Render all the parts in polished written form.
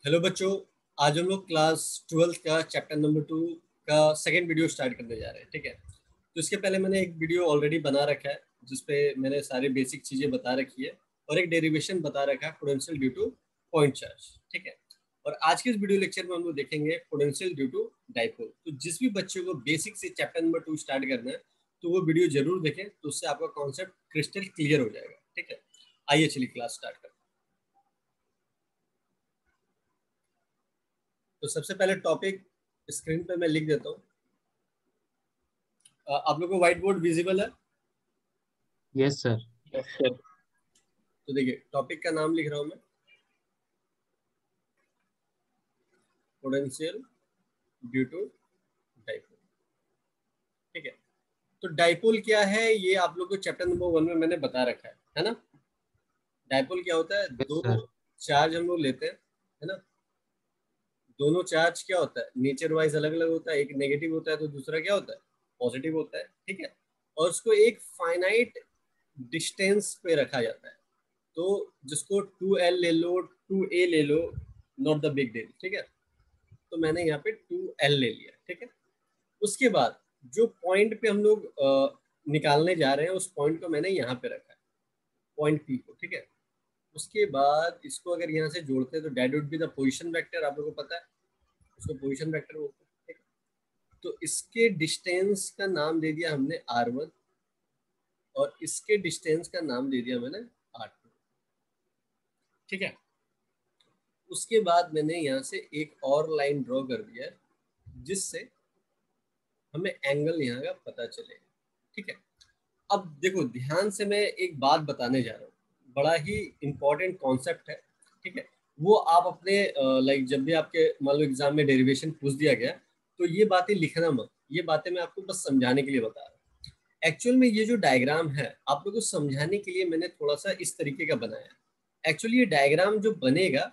Hello बच्चों। आज हम लोग क्लास 12 का चैप्टर नंबर 2 का सेकेंड वीडियो स्टार्ट करने जा रहे हैं। ठीक है, तो इसके पहले मैंने एक वीडियो ऑलरेडी बना रखा है जिसपे मैंने सारी बेसिक चीज़ें बता रखी है और एक डेरिवेशन बता रखा है potential due two point charge. ठीक है, और आज के इस वीडियो लेक्चर में हम लोग देखेंगे पोटेंशियल ड्यू टू डाइपोल। तो जिस भी बच्चे को बेसिक से चैप्टर नंबर 2 स्टार्ट करना है तो वो वीडियो जरूर देखें, तो उससे आपका कॉन्सेप्ट क्रिस्टल क्लियर हो जाएगा। ठीक है, आइए चलिए क्लास स्टार्ट करते हैं। तो सबसे पहले टॉपिक स्क्रीन पे मैं लिख देता हूँ। आप लोगों को व्हाइट बोर्ड विजिबल है? Yes sir. तो देखिए टॉपिक का नाम लिख रहा हूँ मैं, पोटेंशियल ड्यू टू डाइपोल। ठीक है, तो डाइपोल क्या है ये आप लोग को चैप्टर नंबर 1 में मैंने बता रखा है ना। डाइपोल क्या होता है? यस दो सर। चार्ज हम लोग लेते हैं, है ना। दोनों चार्ज क्या होता है, नेचर वाइज अलग अलग होता है। एक नेगेटिव होता है तो दूसरा क्या होता है, पॉजिटिव होता है। ठीक है, और उसको एक फाइनाइट डिस्टेंस पे रखा जाता है। तो जिसको 2L ले लो, 2A ले लो, नॉट द बिग डील। ठीक है, तो मैंने यहाँ पे 2L ले लिया। ठीक है, उसके बाद जो पॉइंट पे हम लोग निकालने जा रहे हैं उस पॉइंट को मैंने यहाँ पे रखा है, पॉइंट P को। ठीक है, उसके बाद इसको अगर यहाँ से जोड़ते हैं तो that would be the position vector. आप लोगों को पता है उसको पोजीशन वेक्टर बोलते हैं। ठीक है, तो इसके डिस्टेंस का नाम दे दिया हमने R1 और इसके डिस्टेंस का नाम दे दिया मैंने R2। ठीक है, उसके बाद मैंने यहाँ से एक और लाइन ड्रॉ कर दिया है जिससे हमें एंगल यहाँ का पता चलेगा। ठीक है, अब देखो ध्यान से मैं एक बात बताने जा रहा हूँ, बड़ा ही इंपॉर्टेंट कॉन्सेप्ट है। ठीक है, वो आप अपने लाइक जब भी आपके मान लो एग्जाम में डेरिवेशन पूछ दिया गया तो ये बातें लिखना मत, ये बातें मैं आपको बस समझाने के लिए बता रहा हूँ। एक्चुअल में ये जो डायग्राम है आप लोगों को समझाने के लिए मैंने थोड़ा सा इस तरीके का बनाया है। एक्चुअली ये डायग्राम जो बनेगा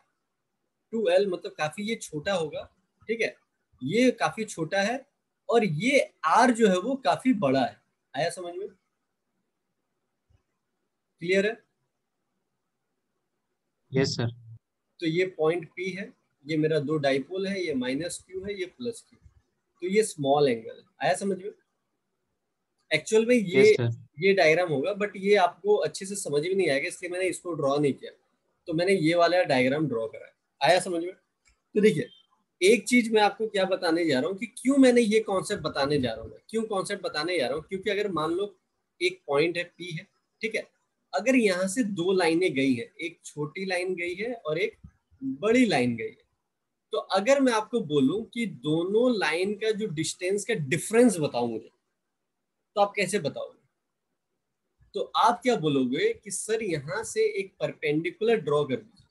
2L मतलब काफी ये छोटा होगा। ठीक है, ये काफी छोटा है और ये R जो है वो काफी बड़ा है। आया समझ में? क्लियर है? Yes sir. तो ये पॉइंट P है, ये मेरा दो डाइपोल है, ये -Q है, ये +Q। तो ये स्मॉल एंगल है। आया समझ में? एक्चुअल में यस सर। ये डायग्राम होगा बट ये आपको अच्छे से समझ में नहीं आएगा, इसलिए मैंने इसको ड्रॉ नहीं किया। तो मैंने ये वाला डायग्राम ड्रॉ करा है। आया समझ में? तो देखिए एक चीज मैं आपको क्या बताने जा रहा हूँ कि क्यों मैंने ये कॉन्सेप्ट बताने जा रहा हूँ। मैं क्यों कॉन्सेप्ट बताने जा रहा हूँ, क्योंकि अगर मान लो एक पॉइंट है P है। ठीक है, अगर यहाँ से दो लाइनें गई है, एक छोटी लाइन गई है और एक बड़ी लाइन गई है, तो अगर मैं आपको बोलूं कि दोनों लाइन का जो डिस्टेंस का डिफरेंस बताओ मुझे, तो आप कैसे बताओगे? तो आप क्या बोलोगे कि सर यहाँ से एक परपेंडिकुलर ड्रॉ कर दीजिए,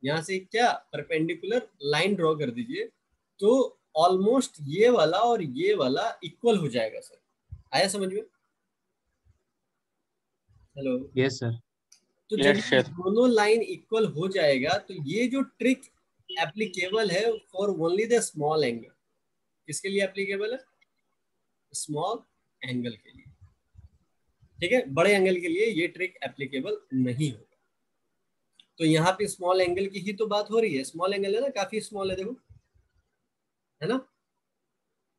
यहाँ से क्या परपेंडिकुलर लाइन ड्रॉ कर दीजिए, तो ऑलमोस्ट ये वाला और ये वाला इक्वल हो जाएगा सर। आया समझ में? हेलो। Yes sir. तो जब यस ये सर। दोनों लाइन इक्वल हो जाएगा तो ये जो ट्रिक एप्लीकेबल है for only the small angle. किसके लिए एप्लीकेबल है? स्मॉल एंगल के लिए। ठीक है, बड़े एंगल के लिए ये ट्रिक एप्लीकेबल नहीं होगा। तो यहाँ पे स्मॉल एंगल की ही तो बात हो रही है। स्मॉल एंगल है ना, काफी स्मॉल है, देखो, है ना।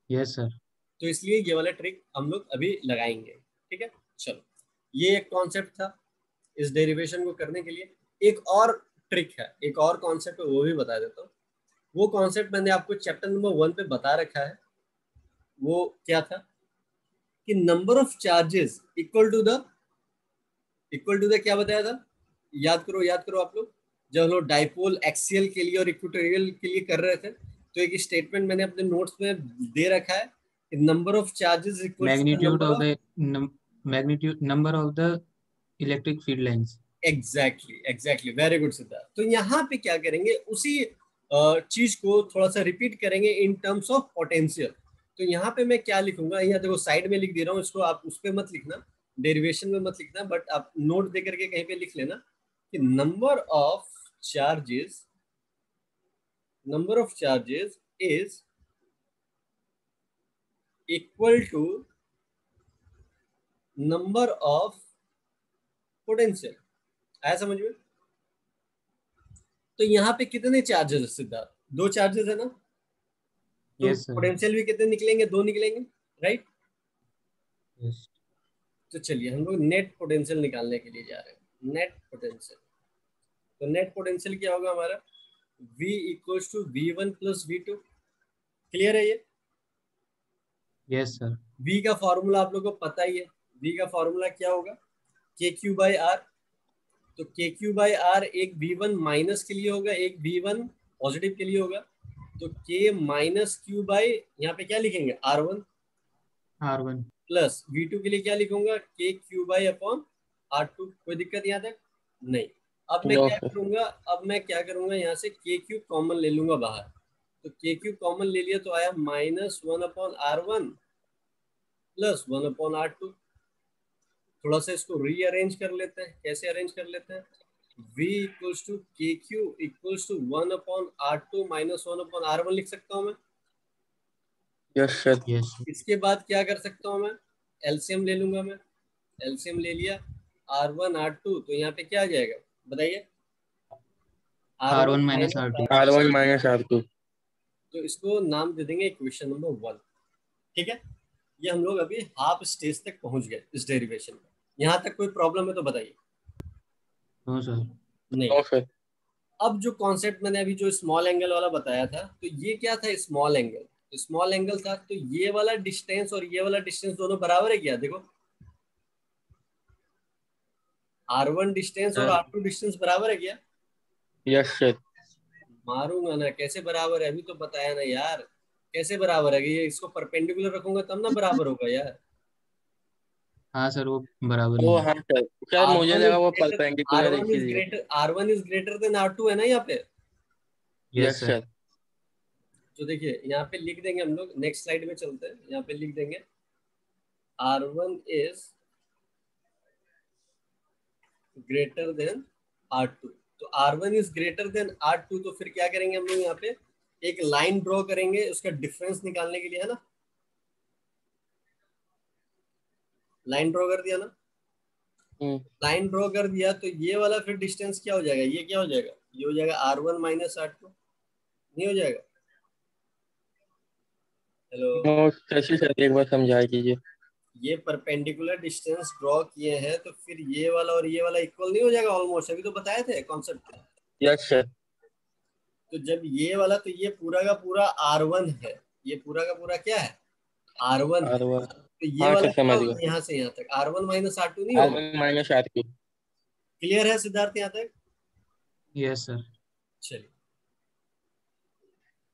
Yes sir. तो इसलिए ये वाला ट्रिक हम लोग अभी लगाएंगे। ठीक है, चलो, ये एक कॉन्सेप्ट था इस डेरिवेशन को करने के लिए। एक और ट्रिक है, एक और कॉन्सेप्ट है, वो भी बता देता हूँ। वो कॉन्सेप्ट मैंने आपको चैप्टर नंबर 1 पे बता रखा है। वो क्या था कि number of charges equal to the क्या बताया था? याद करो, याद करो आप लोग, जब हम लोग डाइपोल एक्सियल के लिए और इक्वेटोरियल के लिए कर रहे थे तो एक स्टेटमेंट मैंने अपने नोट्स में दे रखा है, number of charges equal to the magnitude number of of. The magnitude number of the electric field lines. Exactly exactly, very good Siddharth. तो यहाँ पे क्या करेंगे, उसी चीज को थोड़ा सा रिपीट करेंगे इन टर्म्स ऑफ पोटेंशियल। तो यहाँ पे मैं क्या लिखूंगा, यहाँ देखो साइड में लिख दे रहा हूँ, इसको आप उस पर मत लिखना, डेरिवेशन में मत लिखना, बट आप नोट दे करके कहीं पे लिख लेना कि number of charges is equal to number of potential. आया समझ में? तो यहाँ पे कितने चार्जेस है सिद्धार्थ? 2 चार्जेस है ना, तो यस सर। पोटेंशियल भी कितने निकलेंगे? 2 निकलेंगे, राइट? यस। तो चलिए हम लोग नेट पोटेंशियल निकालने के लिए जा रहे हैं। नेट पोटेंशियल, तो नेट पोटेंशियल क्या होगा हमारा? V equals to V1 plus V2। Clear है ये? Yes sir. V का फॉर्मूला आप लोगों को पता ही है। V का फॉर्मूला क्या होगा? KQ by R. तो KQ बाई आर एक V1 माइनस के लिए होगा, एक V1 पॉजिटिव के लिए होगा। तो K माइनस क्यू बाई, यहाँ पे क्या लिखेंगे? R1 R1। प्लस V2 के लिए क्या लिखूंगा? KQ by upon R2। कोई दिक्कत यहाँ तक? नहीं। अब मैं नो क्या सर। करूंगा? अब मैं क्या करूंगा, यहाँ से KQ कॉमन ले लूंगा बाहर। तो KQ कॉमन ले लिया तो आया -1 upon R1 plus 1 upon R2। थोड़ा सा इसको रीअरेंज कर लेते हैं। कैसे अरेंज कर लेते हैं? V equals to KQ equals to 1 upon R2 minus 1 upon R1 लिख सकता हूँ मैं। Yes sir. Yes sir. इसके बाद क्या कर सकता हूँ मैं? एलसीएम ले लूंगा मैं। एलसीएम ले लिया, R1 R2, तो यहाँ पे क्या आ जाएगा बताइए? R1 R1 minus minus R2। R2। R1 minus R2। तो इसको नाम दे देंगे इक्वेशन नंबर 1। ठीक है, ये हम लोग अभी हाफ स्टेज तक पहुंच गए इस डेरिवेशन में। यहाँ तक कोई प्रॉब्लम है तो बताइए। No sir. नहीं। No sir. अब जो कॉन्सेप्ट मैंने अभी जो स्मॉल एंगल वाला बताया था, तो ये क्या था? Small angle. तो स्मॉल एंगल था, तो ये वाला डिस्टेंस और ये वाला डिस्टेंस दोनों बराबर है क्या? देखो, R1 डिस्टेंस और सर R2 डिस्टेंस बराबर है क्या? Yes sir. मारूंगा ना, कैसे बराबर है? अभी तो बताया ना यार, कैसे बराबर है? ये इसको परपेंडिकुलर रखूंगा तब ना बराबर होगा यार। हाँ सर, वो बराबर वो नहीं है। हाँ सर। सर मुझे R1 इज लगा वो ग्रेटर, परपेंडिकुलर है R1 इज इसीलिए। Greater, R1 is greater than R2 है ना यहाँ पे। Yes yes sir. सर। तो देखिए यहाँ पे लिख देंगे हम लोग, नेक्स्ट स्लाइड में चलते हैं। यहाँ पे लिख देंगे R1 is greater than R2। तो R1 is greater than R2, तो फिर क्या करेंगे हम लोग? यहाँ पे एक लाइन ड्रॉ करेंगे उसका डिफरेंस निकालने के लिए, है ना? लाइन ड्रॉ कर दिया ना? लाइन ड्रॉ कर दिया, तो ये वाला फिर डिस्टेंस क्या हो जाएगा? ये क्या हो जाएगा? ये हो जाएगा R1 माइनस R2। नहीं हो जाएगा? हेलो, नो शशि सर, एक बार समझा दीजिए। ये परपेंडिकुलर डिस्टेंस ड्रॉ किए हैं, तो फिर ये वाला और ये वाला इक्वल नहीं हो जाएगा ऑलमोस्ट? अभी तो बताए थे कॉन्सेप्ट। Yes sir. तो जब ये वाला, तो ये पूरा का पूरा R1 है, ये पूरा का पूरा क्या है? R1 है। R1। तो ये हाँ वाला सर क्या समझ होगा? गया। यहाँ से यहाँ तक R1 माइनस R2 नहीं होगा? R1 minus R2। क्लियर है सिद्धार्थ यहाँ तक? Yes sir. चलिए,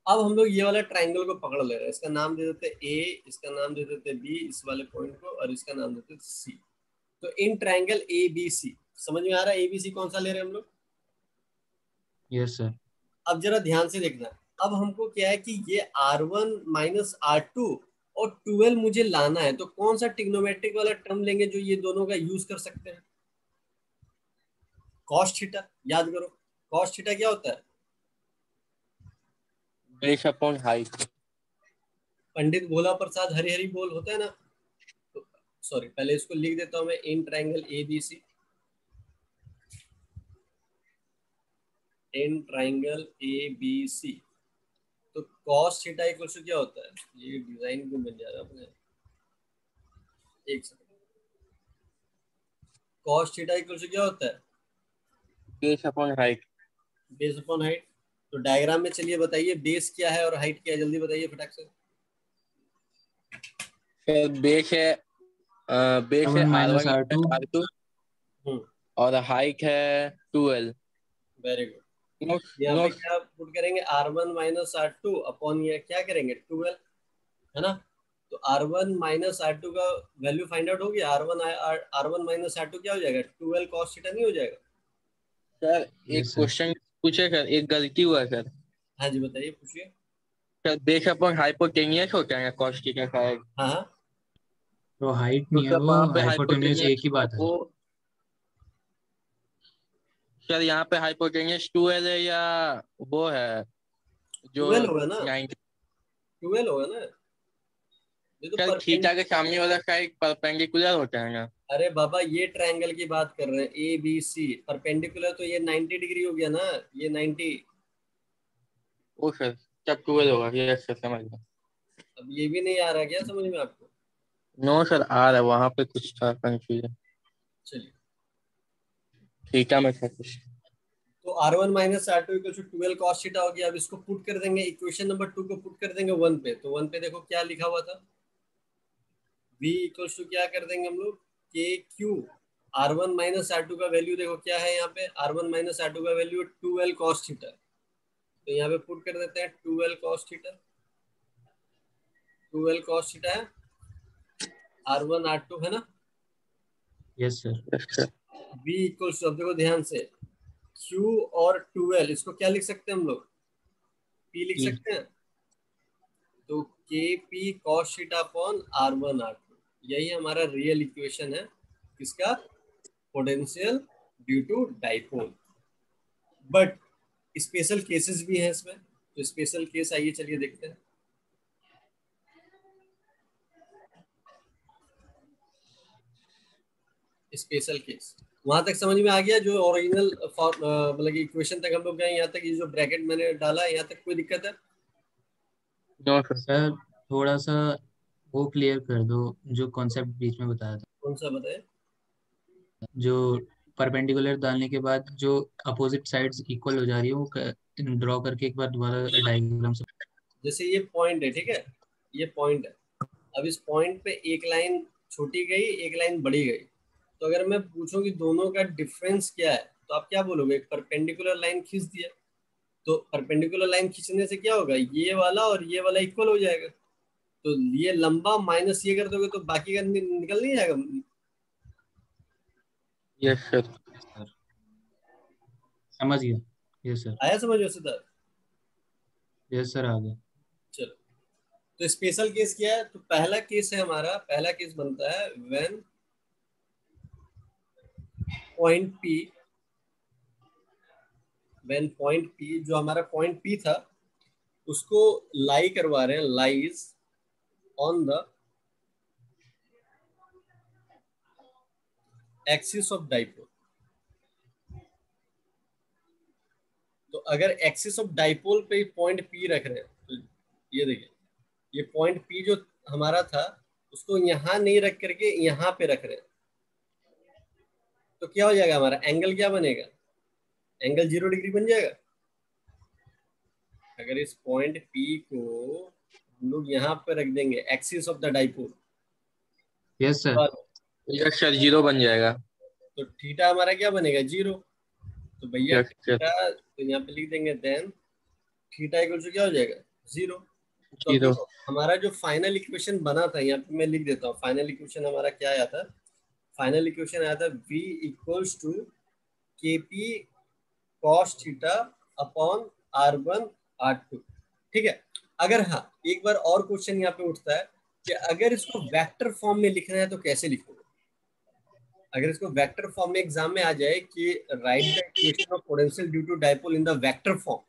अब हम लोग ये वाला ट्राइंगल को पकड़ ले रहे हैं। इसका नाम दे देते ए, इसका नाम दे देते बी, इस वाले पॉइंट को, और इसका नाम देते सी। तो इन ट्राइंगल ए बी सी, समझ में आ रहा है ए बी सी कौन सा ले रहे हैं हम लोग? Yes sir. अब जरा ध्यान से देखना। अब हमको क्या है कि ये R1 माइनस R2 और 12 मुझे लाना है, तो कौन सा ट्रिग्नोमेट्रिक वाला टर्म लेंगे जो ये दोनों का यूज कर सकते हैं? Cos theta. याद करो, कॉस थीटा क्या होता है? Base upon height. Pandit Bhola Prasad Hari Hari बोल होता है ना। तो सॉरी, पहले इसको लिख देता हूं मैं, in triangle A B C, in triangle A B C. तो कॉस थीटा इक्वल टू क्या होता है? ये डिजाइन क्यों बन जा रहा है अपने? एक second. Cos theta equal to क्या होता है? Base upon height. Base upon height. तो डायग्राम में चलिए बताइए, बेस क्या है और हाइट क्या है? जल्दी बताइए फटाक से। सर बेस है R1 minus R1 R2। Minus R2 और हाइट है 12। Very good. नो। यहाँ नो। पे क्या पुट करेंगे? R1 माइनस R2 अपॉन ये क्या करेंगे? 12, है ना? तो R1 माइनस R2 का वैल्यू फाइंड आउट हो गया। R1 माइनस R2 क्या हो जाएगा? 12 cos थीटा नहीं हो जाएगा? सर एक यस सर। क्वेश्चन पूछे सर, एक गलती हुआ सर। हाँ जी बताइए, पूछिए। सर बेस अपॉन हाइपोटेनियस होता है कॉस थीटा का है। हाँ हाँ, तो हाइट तो नहीं है, सर वो वहाँ पे हाइपोटेन्यूज एक हाइपोटेनियस ही बात है। वो, सर यहाँ पे हाइपोटेनियस 12 है या वो है जो 12 होगा ना, 90। 12 होगा ना। ये तो सर थीटा के सामने वाला साइड परपेंडिकुलर होता है ना? अरे बाबा ये ट्रायंगल की बात कर रहे हैं, ए बी सी, परपेंडिकुलर तो ये 90 डिग्री हो गया ना, ये 90। ओ सर तब 12 होगा, यस सर समझ गया। अब ये भी नहीं आ रहा क्या समझ में आपको? नो सर आ रहा है, वहां पे कुछ था कंफ्यूजन, चलिए, थीटा में था कुछ। तो R1 minus R2 equal to 12 cos theta हो गया। अब इसको पुट कर देंगे, इक्वेशन नंबर 2 को पुट कर देंगे 1 पे, तो 1 पे देखो क्या लिखा हुआ था, v इक्वल्स टू क्या कर देंगे हम लोग, के क्यू। R1 माइनस R2 का वैल्यू देखो क्या है यहाँ पे, R1 माइनस R2 का वैल्यू 12 cos थीटा, तो यहाँ पे पुट कर देते हैं 12 cos थीटा, 12 cos थीटा है, R1 R2 है ना। Yes sir. Yes sir. v equals to, अब देखो ध्यान से, q और 12 इसको क्या लिख सकते हैं हम लोग, p लिख P। सकते हैं, तो के P cos theta upon R1 R2, यही हमारा रियल इक्वेशन है किसका, potential due to dipole. But special cases भी हैं इसमें, तो स्पेशल केस आइए चलिए देखते हैं। स्पेशल केस वहां तक समझ में आ गया, जो ओरिजिनल मतलब इक्वेशन तक हम लोग गए, यहाँ तक ये जो ब्रैकेट मैंने डाला है यहाँ तक कोई दिक्कत है? No sir. सर थोड़ा सा वो क्लियर कर दो, जो कॉन्सेप्ट बीच में बताया था, कौन सा बताए? जो परपेंडिकुलर डालने के बाद जो अपोजिट साइड्स इक्वल हो जा रही है वो ड्रॉ करके एक बार दोबारा डायग्राम से। जैसे ये पॉइंट है, ठीक है, ये पॉइंट है, अब इस पॉइंट पे एक लाइन छोटी गई, एक लाइन बड़ी गई, तो अगर मैं पूछूं कि दोनों का डिफरेंस क्या है, तो आप क्या बोलोगे, एक परपेंडिकुलर लाइन खींच दिया, तो परपेंडिकुलर लाइन खींचने से क्या होगा, ये वाला और ये वाला इक्वल हो जाएगा, तो ये लंबा माइनस ये कर दोगे तो बाकी का निकल नहीं जाएगा। Yes sir. सर समझ गया। Yes sir. आया समझ वैसे था? यस सर आ गया। चलो, तो स्पेशल केस क्या है, तो पहला केस है हमारा, पहला केस बनता है when point P, when point P, जो हमारा पॉइंट पी था उसको लाई करवा रहे हैं, lies on the axis of dipole. तो अगर एक्सिस ऑफ डाइपोल पे पॉइंट पी रख रहे हैं, तो ये देखिए, ये पॉइंट पी जो हमारा था उसको यहाँ नहीं रख करके यहाँ पे रख रहे हैं, तो क्या हो जाएगा, हमारा एंगल क्या बनेगा, एंगल 0 डिग्री बन जाएगा। अगर इस पॉइंट पी को हम लोग यहाँ पे रख देंगे axis of the dipole, yes sir. Yes sir 0 बन जाएगा। तो थीटा हमारा क्या बनेगा, 0। तो भैया यस सर। थीटा, तो यहाँ पे लिख देंगे देन थीटा इक्वल टू क्या हो जाएगा, 0। तो अब 0। देखो हमारा जो फाइनल इक्वेशन बना था, यहाँ पे मैं लिख देता हूँ, फाइनल इक्वेशन हमारा क्या आया था, फाइनल इक्वेशन आया था v इक्वल्स टू के P cos theta upon R1 R2, ठीक है। अगर हाँ, एक बार और क्वेश्चन यहाँ पे उठता है कि अगर इसको वेक्टर फॉर्म में लिखना है तो कैसे लिखोगे, अगर इसको वेक्टर फॉर्म में एग्जाम में आ जाए कि write the equation of potential due to dipole in the vector form,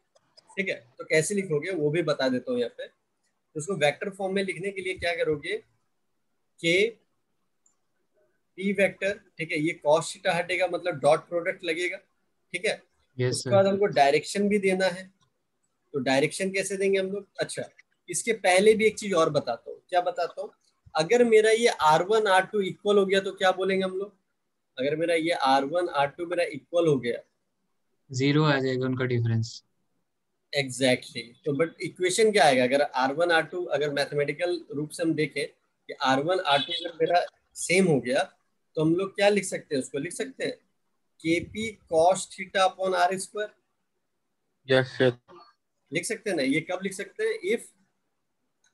ठीक है, तो कैसे लिखोगे वो भी बता देता हूँ यहाँ पे। तो उसको वेक्टर फॉर्म में लिखने के लिए क्या करोगे, के पी वेक्टर, ठीक है, ये कॉस थीटा हटेगा मतलब डॉट प्रोडक्ट लगेगा, ठीक है। यस उसके सर। बाद हमको डायरेक्शन भी देना है, तो डायरेक्शन कैसे देंगे हम लोग, अच्छा इसके पहले भी एक चीज और बताता हूँ, क्या बताता हूँ, अगर मेरा ये R1 R2 इक्वल हो गया तो क्या बोलेंगे हम लोग, अगर मेरा ये R1 R2 मेरा इक्वल हो गया, 0 आ जाएगा उनका डिफरेंस। एग्जैक्टली तो बट इक्वेशन क्या आएगा, अगर R1 R2 अगर मैथमेटिकल रूप से हम देखें कि R1 R2 अगर मेरा सेम हो गया, तो हम लोग क्या लिख सकते हैं, उसको लिख सकते हैं K P cos theta upon R square, yes sir. लिख सकते हैं ना, ये कब लिख सकते हैं, if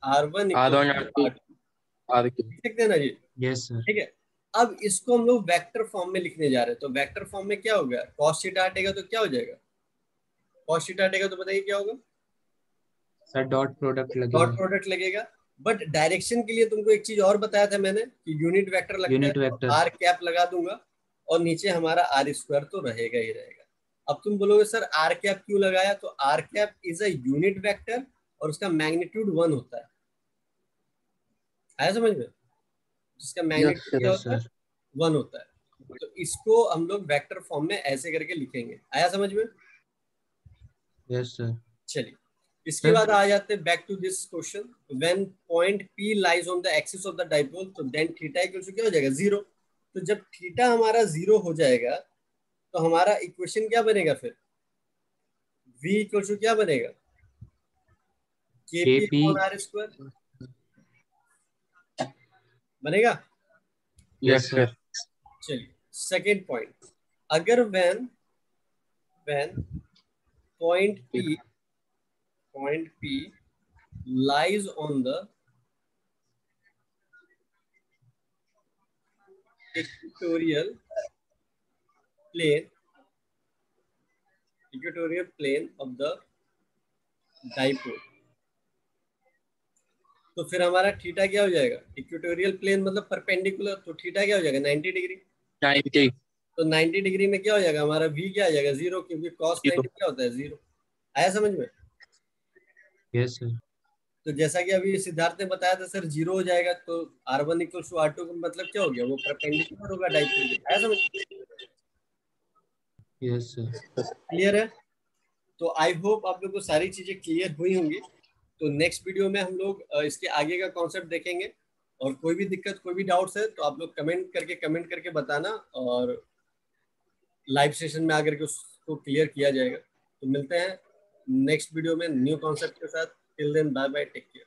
R1 equal R1 to R2 R2, R2। लिख सकते हैं ना जी, यस सर। ठीक है। अब इसको हम लोग वेक्टर फॉर्म में लिखने जा रहे हैं, तो वेक्टर फॉर्म में क्या होगा, कॉस थीटा हटेगा तो क्या हो जाएगा, कॉस थीटा हटेगा तो बताइए क्या होगा, सर डॉट प्रोडक्ट डॉट लगेगा। प्रोडक्ट लगेगा। बट डायरेक्शन के लिए तुमको एक चीज और बताया था मैंने कि यूनिट वेक्टर लगता है, यूनिट तो वेक्टर। आर कैप लगा दूंगा और नीचे हमारा आर स्क्वायर तो रहेगा ही रहेगा। अब तुम बोलोगे सर आर कैप क्यों लगाया, तो R cap is a unit vector और उसका मैग्नीट्यूड 1 होता है। आया समझ में? जिसका Yes, मैग्नीट्यूड क्या यस होता है? सर 1 होता है। तो इसको हम लोग वेक्टर फॉर्म में ऐसे करके लिखेंगे। आया समझ में? यस सर चलिए, इसके सर बाद आ जाते हैं back to this question. When point P lies on the axis of the dipole, तो देन थीटा इक्वल टू क्या हो जाएगा? 0। तो जब थीटा हमारा 0 हो जाएगा तो हमारा इक्वेशन क्या बनेगा फिर? V इक्वल टू क्या बनेगा? KP KP upon R square बनेगा। Yes sir. सर चलिए, सेकेंड पॉइंट, अगर when point P lies on the equatorial plane of the dipole, तो फिर हमारा थीटा क्या हो जाएगा? इक्वेटोरियल प्लेन मतलब परपेंडिकुलर, तो थीटा क्या हो जाएगा? 90 डिग्री। 90. तो 90 डिग्री में क्या हो जाएगा हमारा? V क्या आ जाएगा? 0, क्योंकि cos 90 क्या होता है? 0। आया समझ में? यस सर तो जैसा कि अभी सिद्धार्थ ने बताया था सर 0 हो जाएगा, तो R1 इक्वल टू R2 का मतलब क्या हो गया? वो परपेंडिकुलर होगा डाइपोल के। आया समझ? यस सर क्लियर है? तो आई होप आप लोग को सारी चीजें क्लियर हुई होंगी। तो नेक्स्ट वीडियो में हम लोग इसके आगे का कॉन्सेप्ट देखेंगे, और कोई भी दिक्कत, कोई भी डाउट्स है तो आप लोग कमेंट करके बताना, और लाइव सेशन में आकर के उसको क्लियर किया जाएगा। तो मिलते हैं नेक्स्ट वीडियो में न्यू कॉन्सेप्ट के साथ। Till then bye bye, take care.